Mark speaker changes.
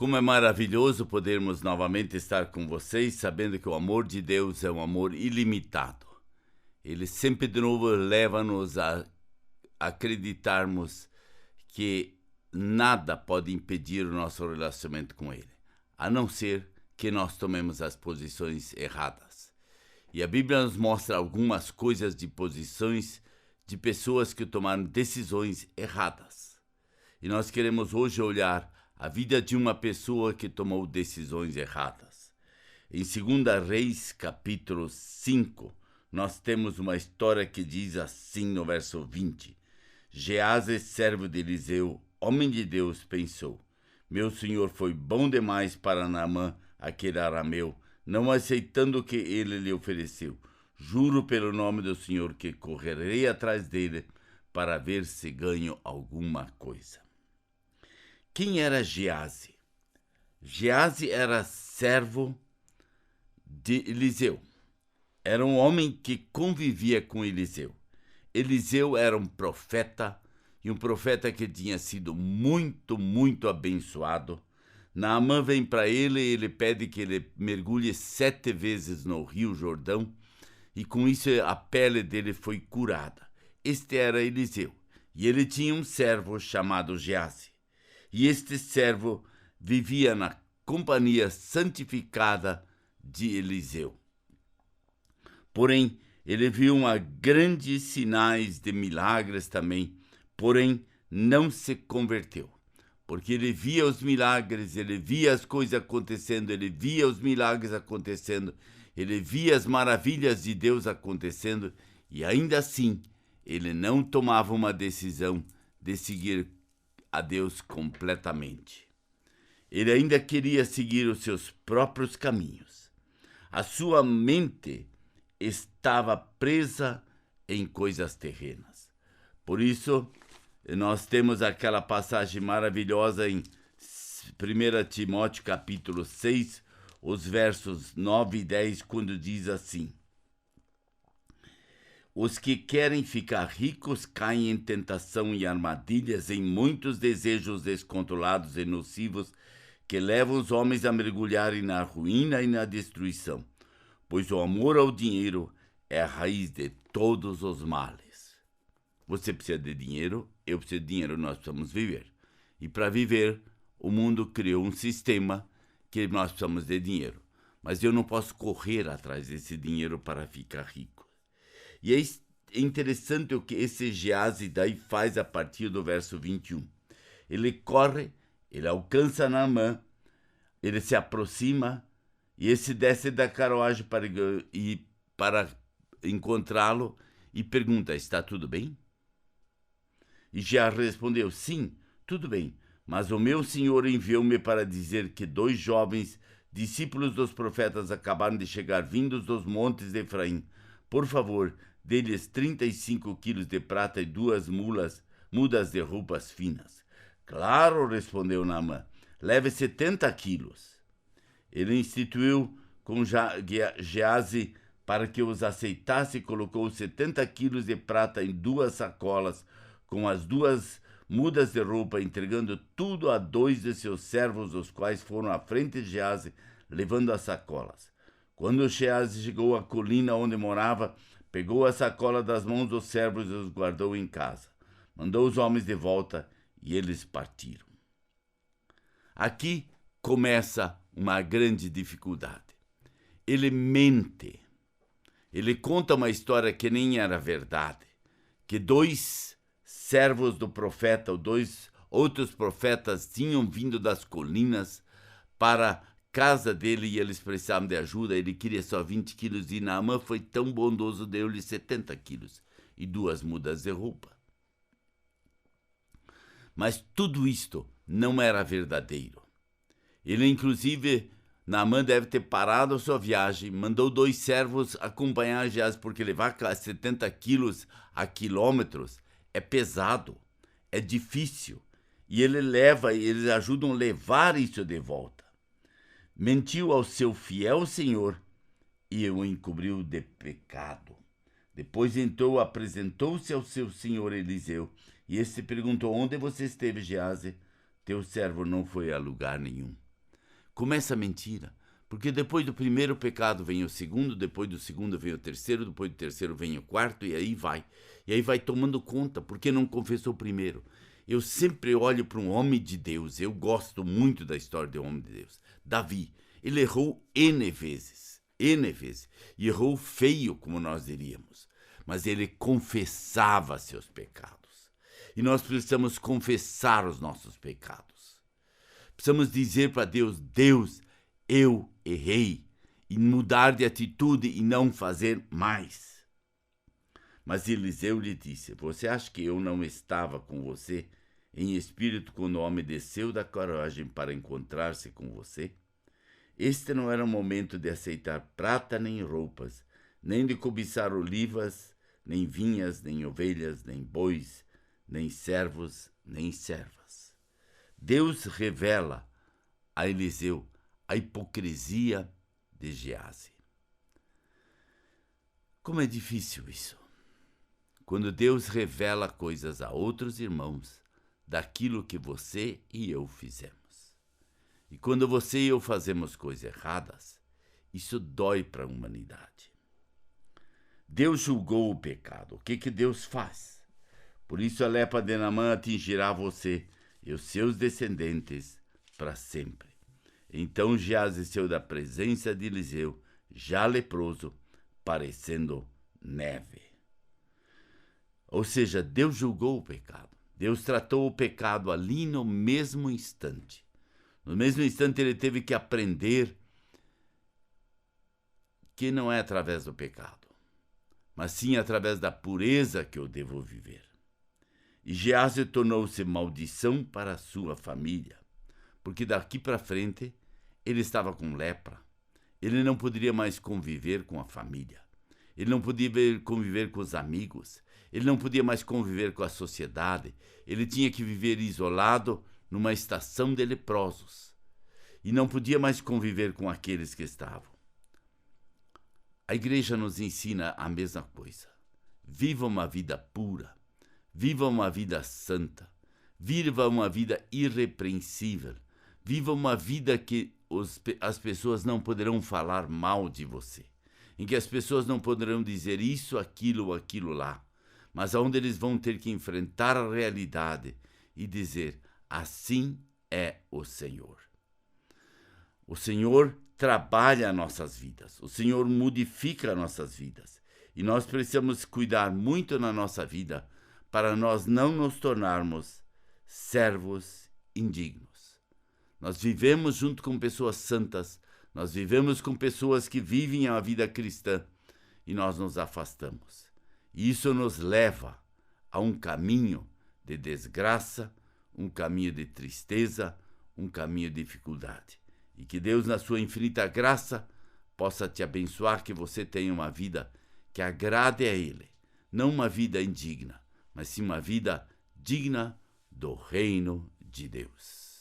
Speaker 1: Como é maravilhoso podermos novamente estar com vocês, sabendo que o amor de Deus é um amor ilimitado. Ele sempre de novo leva-nos a acreditarmos que nada pode impedir o nosso relacionamento com Ele, a não ser que nós tomemos as posições erradas. E a Bíblia nos mostra algumas coisas de posições de pessoas que tomaram decisões erradas. E nós queremos hoje olhar a vida de uma pessoa que tomou decisões erradas. Em 2 Reis, capítulo 5, nós temos uma história que diz assim no verso 20. Geazi, servo de Eliseu, homem de Deus, pensou: meu senhor foi bom demais para Naamã, aquele arameu, não aceitando o que ele lhe ofereceu. Juro pelo nome do Senhor que correrei atrás dele para ver se ganho alguma coisa. Quem era Geazi? Geazi era servo de Eliseu. Era um homem que convivia com Eliseu. Eliseu era um profeta, e um profeta que tinha sido muito abençoado. Naamã vem para ele e ele pede que ele mergulhe 7 vezes no rio Jordão, e com isso a pele dele foi curada. Este era Eliseu, e ele tinha um servo chamado Geazi. E este servo vivia na companhia santificada de Eliseu. Porém, ele viu grandes sinais de milagres também, porém não se converteu. Porque ele via os milagres, ele via as coisas acontecendo, ele via os milagres acontecendo, ele via as maravilhas de Deus acontecendo, e ainda assim ele não tomava uma decisão de seguir a Deus completamente. Ele ainda queria seguir os seus próprios caminhos. A sua mente estava presa em coisas terrenas. Por isso, nós temos aquela passagem maravilhosa em 1 Timóteo capítulo 6, os versos 9 e 10, quando diz assim: os que querem ficar ricos caem em tentação e armadilhas, em muitos desejos descontrolados e nocivos que levam os homens a mergulharem na ruína e na destruição, pois o amor ao dinheiro é a raiz de todos os males. Você precisa de dinheiro, eu preciso de dinheiro, nós precisamos viver. E para viver, o mundo criou um sistema que nós precisamos de dinheiro. Mas eu não posso correr atrás desse dinheiro para ficar rico. E é interessante o que esse Geazi daí faz a partir do verso 21. Ele corre, ele alcança Naamã, ele se aproxima, e esse desce da carruagem para encontrá-lo e pergunta: está tudo bem? E Geazi respondeu: sim, tudo bem, mas o meu senhor enviou-me para dizer que 2 jovens discípulos dos profetas acabaram de chegar vindos dos montes de Efraim. Por favor, dê-lhes 35 quilos de prata e 2 mudas de roupas finas. Claro, respondeu Naamã, leve 70 quilos. Ele instituiu com Geazi para que os aceitasse e colocou 70 quilos de prata em 2 sacolas com as 2 mudas de roupa, entregando tudo a 2 de seus servos, os quais foram à frente de Geazi, levando as sacolas. Quando Geazi chegou à colina onde morava, pegou a sacola das mãos dos servos e os guardou em casa. Mandou os homens de volta e eles partiram. Aqui começa uma grande dificuldade. Ele mente. Ele conta uma história que nem era verdade. Que 2 servos do profeta, ou 2 outros profetas, tinham vindo das colinas para casa dele e eles precisavam de ajuda. Ele queria só 20 quilos e Naamã foi tão bondoso, deu-lhe 70 quilos e 2 mudas de roupa. Mas tudo isto não era verdadeiro. Ele, inclusive, Naamã deve ter parado a sua viagem, mandou 2 servos acompanhar Geazi, porque levar 70 quilos a quilômetros é pesado, é difícil. E eles ajudam a levar isso de volta. Mentiu ao seu fiel senhor e o encobriu de pecado. Depois então apresentou-se ao seu senhor Eliseu, e este perguntou: onde você esteve, Geazi? Teu servo não foi a lugar nenhum. Começa a mentira. Porque depois do primeiro pecado vem o segundo, depois do segundo vem o terceiro, depois do terceiro vem o quarto, e aí vai. E aí vai tomando conta, porque não confessou primeiro. Eu sempre olho para um homem de Deus, eu gosto muito da história de um homem de Deus. Davi, ele errou N vezes, e errou feio, como nós diríamos. Mas ele confessava seus pecados. E nós precisamos confessar os nossos pecados. Precisamos dizer para Deus, Deus, eu errei, e mudar de atitude e não fazer mais. Mas Eliseu lhe disse, você acha que eu não estava com você em espírito quando o homem desceu da carruagem para encontrar-se com você? Este não era o momento de aceitar prata nem roupas, nem de cobiçar olivas, nem vinhas, nem ovelhas, nem bois, nem servos, nem servas. Deus revela a Eliseu a hipocrisia de Geazi. Como é difícil isso. Quando Deus revela coisas a outros irmãos daquilo que você e eu fizemos. E quando você e eu fazemos coisas erradas, isso dói para a humanidade. Deus julgou o pecado. O que Deus faz? Por isso a lepra de Naamã atingirá você e os seus descendentes para sempre. Então Geazi saiu da presença de Eliseu, já leproso, parecendo neve. Ou seja, Deus julgou o pecado. Deus tratou o pecado ali no mesmo instante. No mesmo instante ele teve que aprender que não é através do pecado, mas sim através da pureza que eu devo viver. E Geazi tornou-se maldição para a sua família, porque daqui para frente ele estava com lepra. Ele não poderia mais conviver com a família. Ele não podia conviver com os amigos. Ele não podia mais conviver com a sociedade. Ele tinha que viver isolado numa estação de leprosos. E não podia mais conviver com aqueles que estavam. A igreja nos ensina a mesma coisa. Viva uma vida pura. Viva uma vida santa. Viva uma vida irrepreensível. Viva uma vida que as pessoas não poderão falar mal de você. Em que as pessoas não poderão dizer isso, aquilo ou aquilo lá. Mas onde eles vão ter que enfrentar a realidade e dizer, assim é o Senhor. O Senhor trabalha nossas vidas. O Senhor modifica nossas vidas. E nós precisamos cuidar muito na nossa vida para nós não nos tornarmos servos indignos. Nós vivemos junto com pessoas santas, nós vivemos com pessoas que vivem a vida cristã e nós nos afastamos. E isso nos leva a um caminho de desgraça, um caminho de tristeza, um caminho de dificuldade. E que Deus, na sua infinita graça, possa te abençoar, que você tenha uma vida que agrade a Ele. Não uma vida indigna, mas sim uma vida digna do reino de Deus.